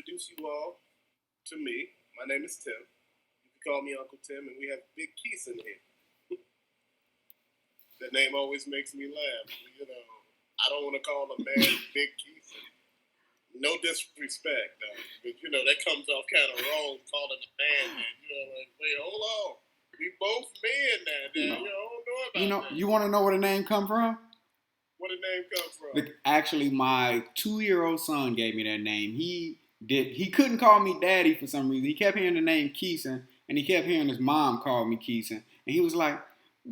introduce you all to me. My name is Tim. You can call me Uncle Tim, and we have Big Keison here. That name always makes me laugh. I don't want to call a man Big Keison. No disrespect, though. But, that comes off kind of wrong, calling a man that. Wait, hold on. We both men now. I don't know about that. You want to know where the name come from? Where the name come from? Actually, my 2-year-old son gave me that name. He couldn't call me daddy for some reason. He kept hearing the name Keison, and he kept hearing his mom call me Keison. And he was like,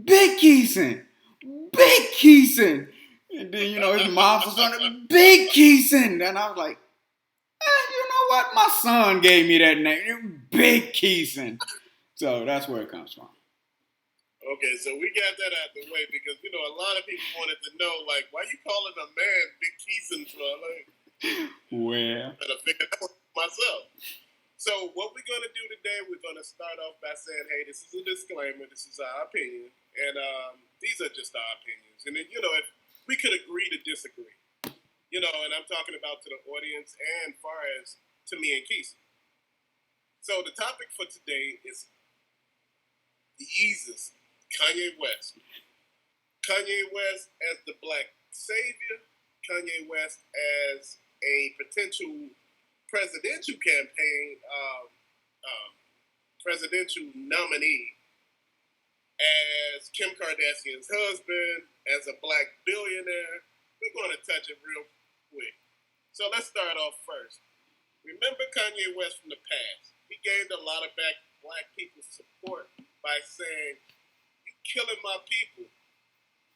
Big Keison! Big Keison! And then, his mom was on Big Keison! And I was like, you know what? My son gave me that name, Big Keison. So that's where it comes from. Okay, so we got that out the way because, a lot of people wanted to know, why you calling a man Big Keison for? Well. I figured out myself. So what we're going to do today, we're going to start off by saying, hey, this is a disclaimer. This is our opinion. And these are just our opinions. And then, if we could agree to disagree. And I'm talking about to the audience and far as to me and Keison. So the topic for today is the Yeezus, Kanye West. Kanye West as the black savior. Kanye West as a potential presidential campaign, presidential nominee, as Kim Kardashian's husband, as a black billionaire. We're going to touch it real quick. So let's start off first. Remember Kanye West from the past. He gained a lot of black people's support by saying, "You killing my people.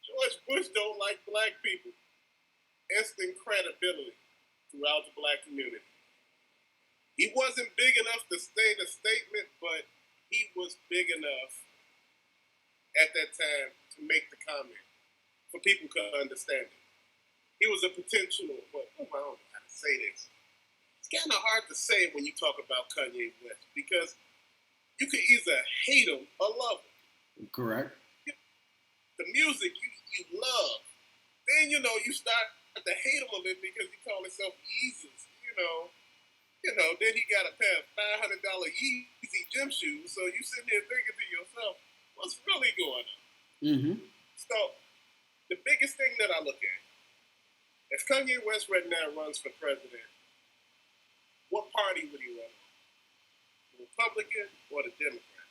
George Bush don't like black people." Instant credibility throughout the black community. He wasn't big enough to state a statement, but he was big enough at that time to make the comment for people to understand it. He was a potential, I don't know how to say this. It's kind of hard to say when you talk about Kanye West because you could either hate him or love him. Correct. The music you love. Then, you start to hate him a little because he called himself Yeezus, then he got a pair of $500 Yeezy gym shoes, so you sitting there thinking to yourself, what's really going on? Mm-hmm. So, the biggest thing that I look at, if Kanye West right now runs for president, what party would he run on? The Republican or the Democrat?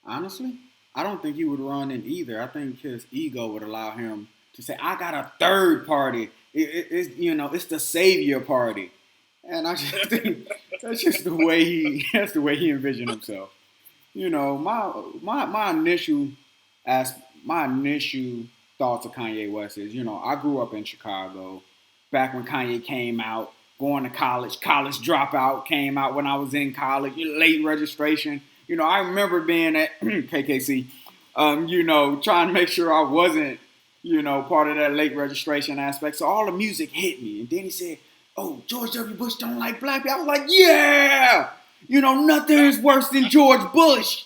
Honestly, I don't think he would run in either. I think his ego would allow him to say, I got a third party. It's the savior party. And I just think that's just the way he envisioned himself. My initial thoughts of Kanye West is, I grew up in Chicago back when Kanye came out, going to college dropout came out when I was in college, late registration. I remember being at KKC, trying to make sure I wasn't, part of that late registration aspect. So all the music hit me. And then he said, oh, George W. Bush don't like black people. I was like, yeah! Nothing is worse than George Bush.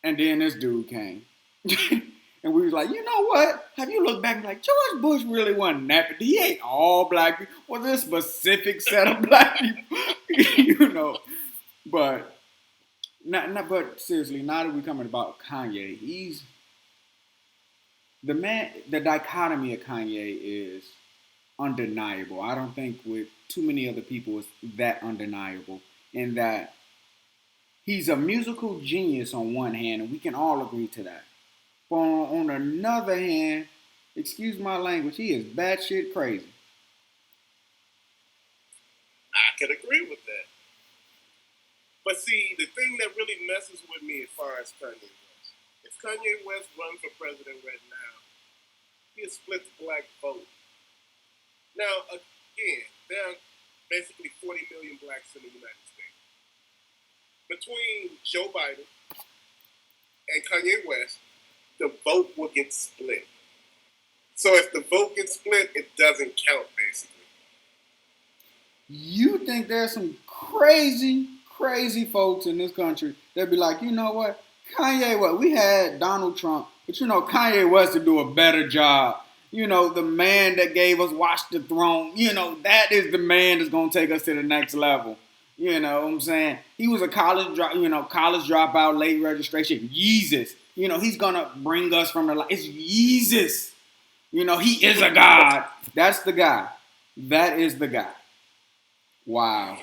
And then this dude came. And we was like, you know what? Have you looked back and like, George Bush really wasn't that, but he ain't all black people. Was there a specific set of black people? But but seriously, now that we're coming about Kanye, he's the man. The dichotomy of Kanye is undeniable. I don't think with too many other people it's that undeniable. In that he's a musical genius on one hand, and we can all agree to that. But on another hand, excuse my language, he is batshit crazy. I could agree with that. But see, the thing that really messes with me as far as Kanye West, if Kanye West runs for president right now, he'll split the black vote. Now, again, there are basically 40 million blacks in the United States. Between Joe Biden and Kanye West, the vote will get split. So if the vote gets split, it doesn't count, basically. You think there's some crazy folks in this country that be like, you know what? Kanye West, we had Donald Trump, but Kanye West to do a better job The man that gave us Watch the Throne. That is the man that's gonna take us to the next level. You know what I'm saying? He was a college dropout, late registration. Yeezus. He's gonna bring us from the. It's Yeezus. He is a god. That's the guy. That is the guy. Wow.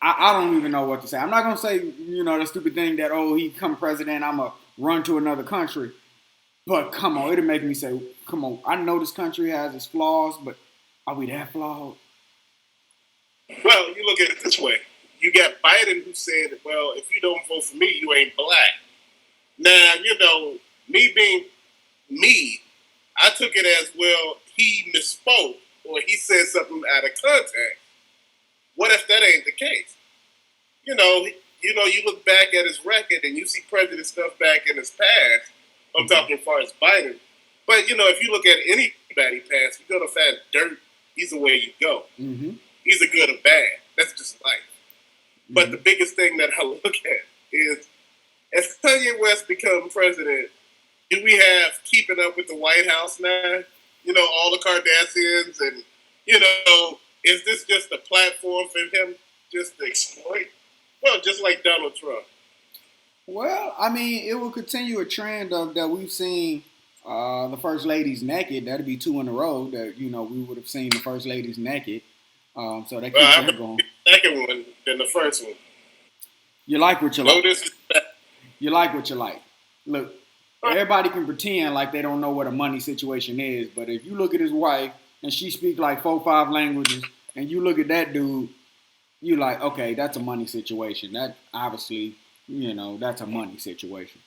I don't even know what to say. I'm not gonna say, the stupid thing that, oh, he come president, I'ma run to another country. But come on, it'll make me say, come on, I know this country has its flaws, but are we that flawed? Well, you look at it this way. You got Biden who said, well, if you don't vote for me, you ain't black. Now, me being me, I took it as, well, he misspoke or he said something out of context. What if that ain't the case? You look back at his record and you see president stuff back in his past. I'm talking as far as Biden. But, if you look at anybody past, you're going to find dirt. He's the way you go. Mm-hmm. He's a good or bad. That's just life. Mm-hmm. But the biggest thing that I look at is, as Kanye West become president, do we have keeping up with the White House now? All the Kardashians and, is this just a platform for him just to exploit? Well, just like Donald Trump. Well, I mean, it will continue a trend of that we've seen the first ladies naked. That'd be 2 in a row that, we would have seen the first ladies naked. So that keeps that going. The second one than the first one. You like what you like. You like what you like. Look, everybody can pretend like they don't know what a money situation is, but if you look at his wife and she speaks like 4-5 languages, and you look at that dude, you like, okay, that's a money situation. That obviously, that's a money situation.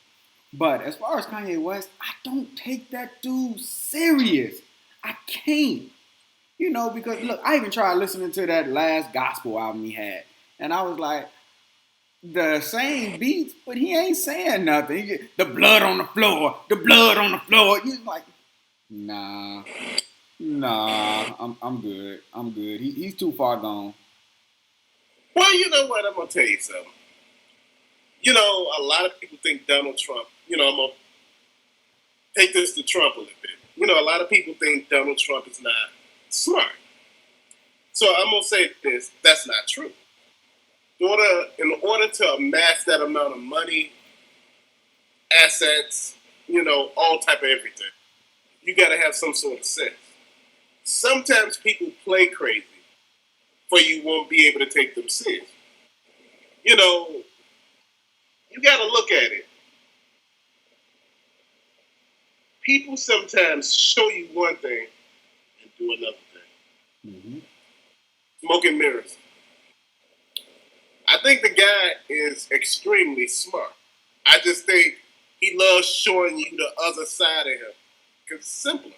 But as far as Kanye West, I don't take that dude serious. I can't. Because look, I even tried listening to that last gospel album he had, and I was like, the same beats, but he ain't saying nothing. The blood on the floor, the blood on the floor. You're like, nah, I'm good. I'm good. He's too far gone. Well, you know what? I'm gonna tell you something. A lot of people think Donald Trump. I'm gonna take this to Trump a little bit. A lot of people think Donald Trump is not smart. So I'm gonna say this: that's not true. In order to amass that amount of money, assets, all type of everything, you got to have some sort of sense. Sometimes people play crazy, for you won't be able to take them serious. You got to look at it. People sometimes show you one thing and do another thing. Mm-hmm. Smoke and mirrors. I think the guy is extremely smart. I just think he loves showing you the other side of him. Because it's simpler.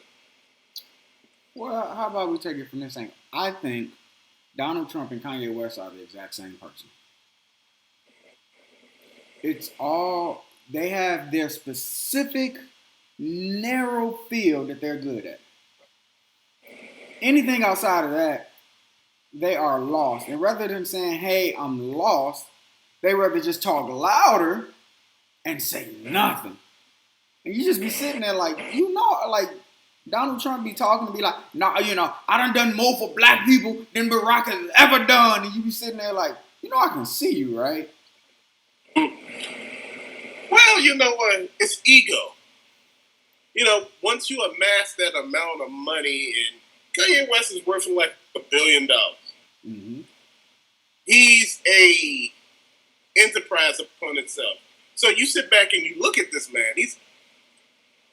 Well, how about we take it from this angle? I think Donald Trump and Kanye West are the exact same person. They have their specific, narrow field that they're good at. Anything outside of that, they are lost. And rather than saying, hey, I'm lost, they rather just talk louder and say nothing. And you just be sitting there like, Donald Trump be talking to be like, nah, I done more for black people than Barack has ever done. And you be sitting there like, I can see you, right? Well, you know what? It's ego. Once you amass that amount of money, and Kanye West is worth like $1 billion. Mm-hmm. He's a enterprise upon itself. So you sit back and you look at this man.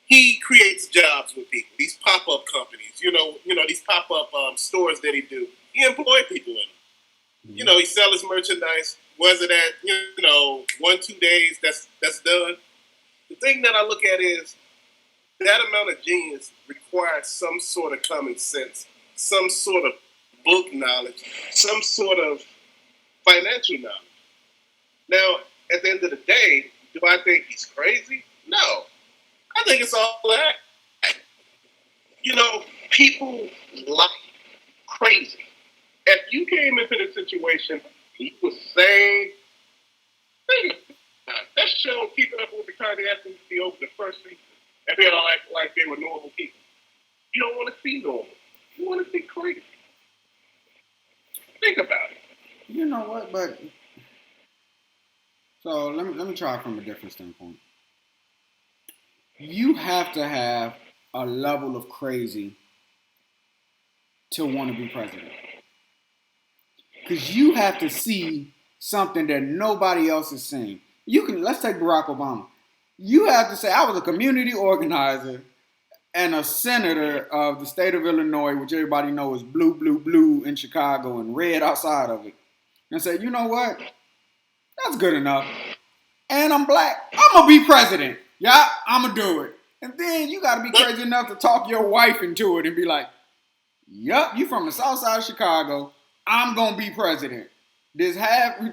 He creates jobs with people. These pop-up companies, these pop-up stores that he do. He employ people in them. Mm-hmm. He sell his merchandise. Was it at 1-2 days? That's done. The thing that I look at is that amount of genius requires some sort of common sense, some sort of book knowledge, some sort of financial knowledge. Now, at the end of the day, do I think he's crazy? No. I think it's all that. People like crazy. If you came into the situation, you were saying, that show Keeping Up with the Kardashians be over the first season, and they all act like they were normal people. You don't want to see normal. You want to see crazy. Think about it. You know what? But so let me try it from a different standpoint. You have to have a level of crazy to want to be president. Because you have to see something that nobody else is seeing. Let's take Barack Obama. You have to say, I was a community organizer and a senator of the state of Illinois, which everybody knows is blue, blue, blue in Chicago and red outside of it. And say, you know what? That's good enough. And I'm black. I'm going to be president. Yeah, I'm going to do it. And then you got to be crazy enough to talk your wife into it and be like, yup, you from the south side of Chicago. I'm going to be president. This half, they're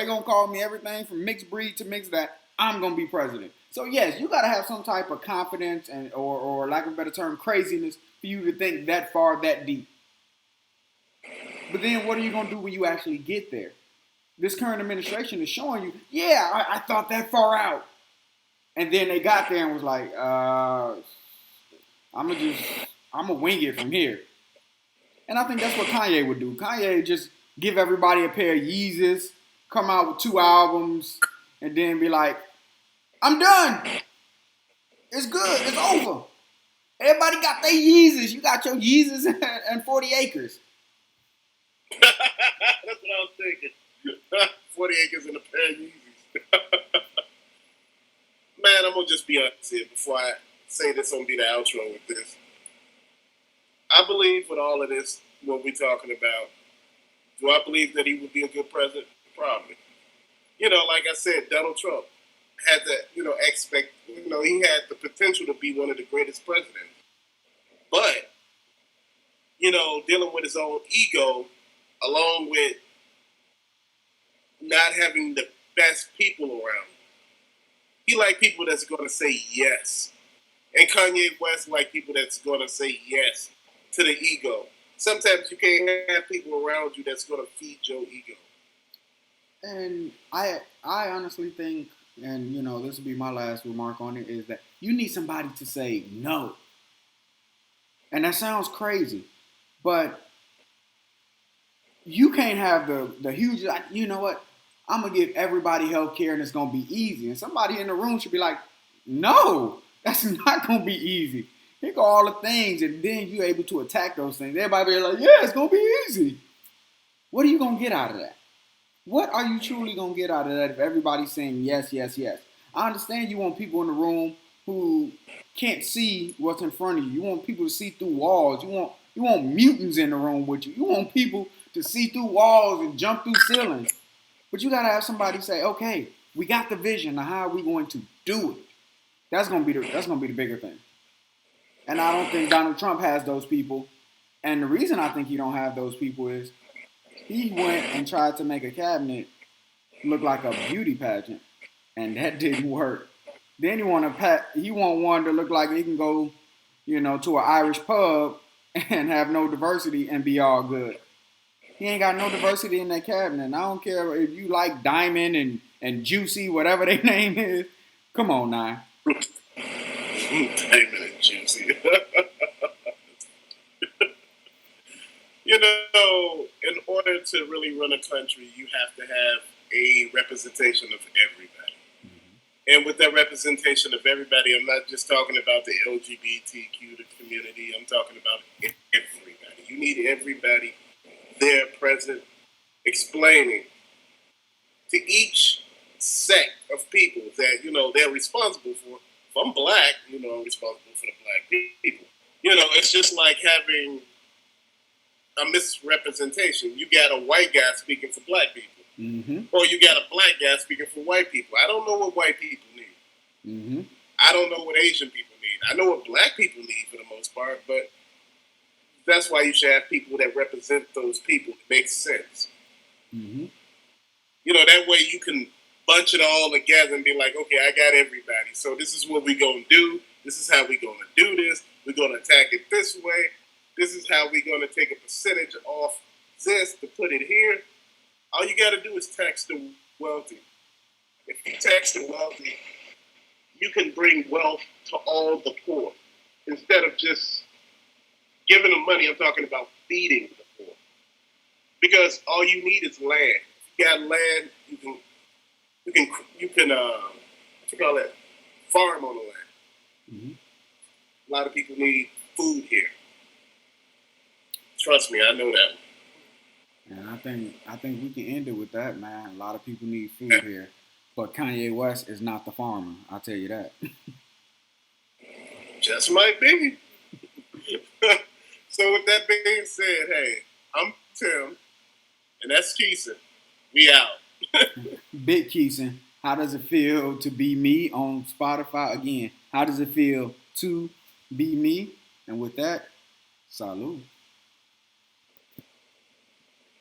going to call me everything from mixed breed to mixed that. I'm going to be president. So, yes, you got to have some type of confidence or lack of a better term, craziness for you to think that far, that deep. But then what are you going to do when you actually get there? This current administration is showing you, yeah, I thought that far out. And then they got there and was like, I'm going to wing it from here. And I think that's what Kanye would do. Kanye just give everybody a pair of Yeezus, come out with 2 albums, and then be like, I'm done. It's good. It's over. Everybody got their Yeezus. You got your Yeezus and 40 acres. That's what I was thinking. 40 acres and a pair of Yeezys. Man, I'm going to just be honest here before I say this. I'm going to be the outro with this. I believe with all of this, what we're talking about, do I believe that he would be a good president? Probably. Like I said, Donald Trump had the, he had the potential to be one of the greatest presidents. But, dealing with his own ego, along with not having the best people around him. He like people that's going to say yes. And Kanye West like people that's going to say yes to the ego. Sometimes you can't have people around you that's going to feed your ego. And I honestly think, and this will be my last remark on it, is that you need somebody to say no. And that sounds crazy, but you can't have the huge, you know what, I'm going to give everybody health care and it's going to be easy. And somebody in the room should be like, no, that's not going to be easy. Here go all the things, and then you're able to attack those things. Everybody be like, yeah, it's going to be easy. What are you going to get out of that? What are you truly going to get out of that if everybody's saying yes, yes, yes? I understand you want people in the room who can't see what's in front of you. You want people to see through walls. You want mutants in the room with you. You want people to see through walls and jump through ceilings. But you got to have somebody say, okay, we got the vision. Now how are we going to do it? That's going to be the bigger thing. And I don't think Donald Trump has those people. And the reason I think he don't have those people is he went and tried to make a cabinet look like a beauty pageant, and that didn't work. Then he want one to look like he can go, to an Irish pub and have no diversity and be all good. He ain't got no diversity in that cabinet. And I don't care if you like Diamond and Juicy, whatever their name is. Come on now. Diamond and Juicy. In order to really run a country, you have to have a representation of everybody. Mm-hmm. And with that representation of everybody, I'm not just talking about the LGBTQ community. I'm talking about everybody. You need everybody there present, explaining to each sect of people that, they're responsible for. If I'm black, I'm responsible for the black people. It's just like having a misrepresentation. You got a white guy speaking for black people. Mm-hmm. Or you got a black guy speaking for white people. I don't know what white people need. Mm-hmm. I don't know what Asian people need. I know what black people need for the most part, but that's why you should have people that represent those people. It makes sense. Mm-hmm. That way you can bunch it all together and be like, okay, I got everybody. So this is what we're going to do. This is how we're going to do this. We're going to attack it this way. This is how we're going to take a percentage off this to put it here. All you got to do is tax the wealthy. If you tax the wealthy, you can bring wealth to all the poor instead of just Giving them money, I'm talking about feeding the poor. Because all you need is land. If you got land, you can what you call that? Farm on the land. Mm-hmm. A lot of people need food here. Trust me, I know that. And I think we can end it with that, man. A lot of people need food here, but Kanye West is not the farmer. I'll tell you that. Just might be. So with that being said, hey, I'm Tim, and that's Keison. We out. Big Keison, how does it feel to be me on Spotify again? How does it feel to be me? And with that, salute.